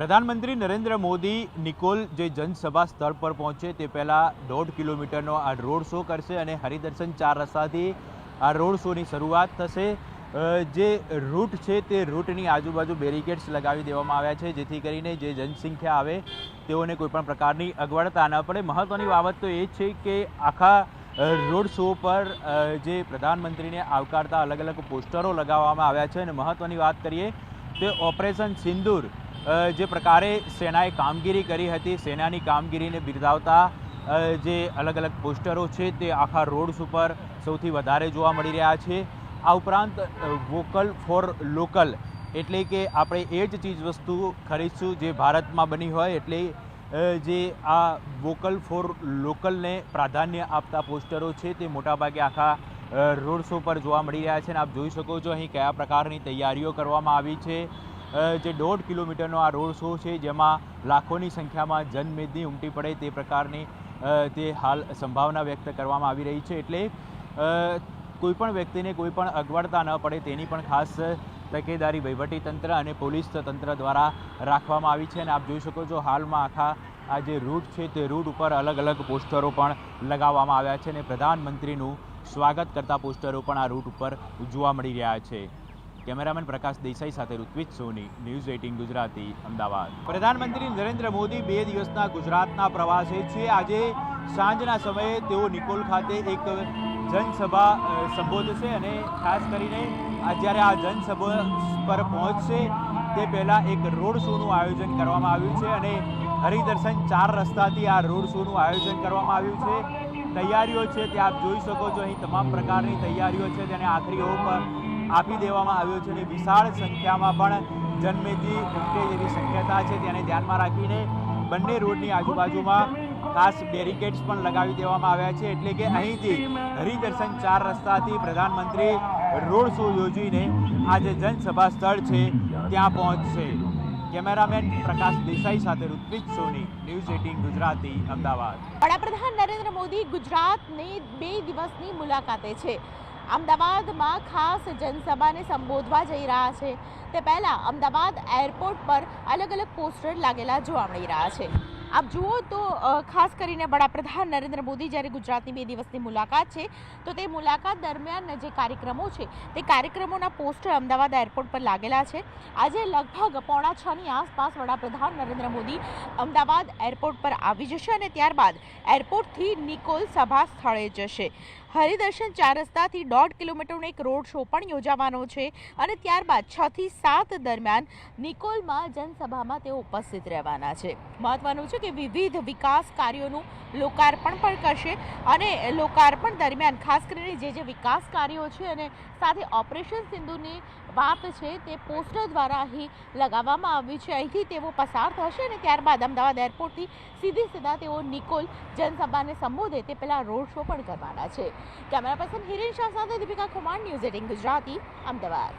પ્રધાનમંત્રી નરેન્દ્ર મોદી નિકોલ જે જનસભા સ્થળ પર પહોંચે તે પહેલાં 1.5 કિલોમીટરનો આ રોડ શો કરશે અને હરિદર્શન 4 રસ્તાથી આ રોડ શોની શરૂઆત થશે। જે રૂટ છે તે રૂટની આજુબાજુ બેરિકેડ્સ લગાવી દેવામાં આવ્યા છે, જેથી કરીને જે જનસંખ્યા આવે તેઓને કોઈપણ પ્રકારની અગવડતા ન પડે। મહત્ત્વની બાબત તો એ છે કે આખા રોડ શો પર જે પ્રધાનમંત્રીને આવકારતા અલગ અલગ પોસ્ટરો લગાવવામાં આવ્યા છે। અને મહત્ત્વની વાત કરીએ તો ઓપરેશન સિંદૂર જે પ્રકારે સેનાએ કામગીરી કરી હતી, સેનાની કામગીરીને બિરદાવતા જે અલગ અલગ પોસ્ટરો છે તે આખા રોડ્સ ઉપર સૌથી વધારે જોવા મળી રહ્યા છે। આ ઉપરાંત વોકલ ફોર લોકલ એટલે કે આપણે એ જ ચીજ વસ્તુ ખરીદશું જે ભારતમાં બની હોય, એટલે જે આ વોકલ ફોર લોકલને પ્રાધાન્ય આપતા પોસ્ટરો છે તે મોટાભાગે આખા રોડ શો પર જોવા મળી રહ્યા છે। અને આપ જોઈ શકો છો અહીં કયા પ્રકારની તૈયારીઓ કરવામાં આવી છે। જે 1.5 કિલોમીટરનો આ રોડ શો છે, જેમાં લાખોની સંખ્યામાં જનમેદની ઉમટી પડે તે પ્રકારની તે હાલ સંભાવના વ્યક્ત કરવામાં આવી રહી છે। એટલે કોઈપણ વ્યક્તિને કોઈપણ અગવડતા ન પડે તેની પણ ખાસ તકેદારી વહીવટીતંત્ર અને પોલીસ તંત્ર દ્વારા રાખવામાં આવી છે। અને આપ જોઈ શકો છો હાલમાં આખા આ જે રૂટ છે તે રૂટ ઉપર અલગ અલગ પોસ્ટરો પણ લગાવવામાં આવ્યા છે અને પ્રધાનમંત્રીનું સ્વાગત કરતા પોસ્ટરો પણ આ રૂટ ઉપર જોવા મળી રહ્યા છે। કેમેરામેન પ્રકાશ દેસાઈ સાથે ઋત્વિજ સોની, ન્યૂઝ 18 ગુજરાતી, અમદાવાદ। પ્રધાનમંત્રી નરેન્દ્ર મોદી 2 દિવસના ગુજરાતના પ્રવાસે છે। આજે સાંજના સમયે તેઓ નિકોલ ખાતે એક જનસભા સંબોધશે અને ખાસ કરીને જ્યારે આ જનસભા પર પહોંચશે તે પહેલાં એક રોડ શોનું આયોજન કરવામાં આવ્યું છે અને હરિદર્શન 4 રસ્તાથી આ રોડ શોનું આયોજન કરવામાં આવ્યું છે। તૈયારીઓ છે તે આપ જોઈ શકો છો, અહીં તમામ પ્રકારની તૈયારીઓ છે તેને આખરી ઓપ આપી દેવામાં આવ્યો છે અને વિશાળ સંખ્યામાં પણ જનમેદની ઉમટે જેવી શક્યતા છે, તેને ધ્યાનમાં રાખીને બંને રોડની આજુબાજુમાં ખાસ બેરિકેડ્સ પણ લગાવી દેવામાં આવ્યા છે। એટલે કે અહીંથી હરિદર્શન 4 રસ્તાથી પ્રધાનમંત્રી રોડ શો યોજીને આ જે જનસભા સ્થળ છે ત્યાં પહોંચશે। કેમેરામેન પ્રકાશ દેસાઈ સાથે ઋત્વિજ સોની, ન્યૂઝ 18 ગુજરાતી, અમદાવાદ। વડાપ્રધાન નરેન્દ્ર મોદી ગુજરાતની 2 દિવસની મુલાકાતે છે। અમદાવાદમાં ખાસ જનસભાને સંબોધવા જઈ રહ્યા છે। તે પહેલાં અમદાવાદ એરપોર્ટ પર અલગ અલગ પોસ્ટર લાગેલા જોવા મળી રહ્યા છે। આપ જુઓ તો ખાસ કરીને વડાપ્રધાન નરેન્દ્ર મોદી જ્યારે ગુજરાતની 2 દિવસની મુલાકાત છે તો તે મુલાકાત દરમિયાન જે કાર્યક્રમો છે તે કાર્યક્રમોના પોસ્ટર અમદાવાદ એરપોર્ટ પર લાગેલા છે। આજે લગભગ 5:45ની આસપાસ વડાપ્રધાન નરેન્દ્ર મોદી અમદાવાદ એરપોર્ટ પર આવી જશે અને ત્યારબાદ એરપોર્ટથી નિકોલ સભા સ્થળે જશે। હરિદર્શન 4 રસ્તાથી 1.5 કિલોમીટરનો એક રોડ શો પણ યોજાવાનો છે અને ત્યારબાદ 6 થી 7 દરમિયાન નિકોલમાં જનસભામાં તેઓ ઉપસ્થિત રહેવાના છે। મહત્વનું છે કે વિવિધ વિકાસ કાર્યોનું લોકાર્પણ પણ કરશે અને લોકાર્પણ દરમિયાન ખાસ કરીને જે વિકાસ કાર્યો છે અને સાથે ઓપરેશન સિંધુની વાત છે તે પોસ્ટર દ્વારા અહીં લગાવવામાં આવ્યું છે। અહીંથી તેઓ પસાર થશે અને ત્યારબાદ અમદાવાદ એરપોર્ટથી સીધા તેઓ નિકોલ જનસભાને સંબોધે તે પહેલાં રોડ શો પણ કરવાના છે। કેમેરા પર્સન હિરેન શાહ સાથે દીપિકા કુમાર, ન્યૂઝ 18 ગુજરાતી, અમદાવાદ।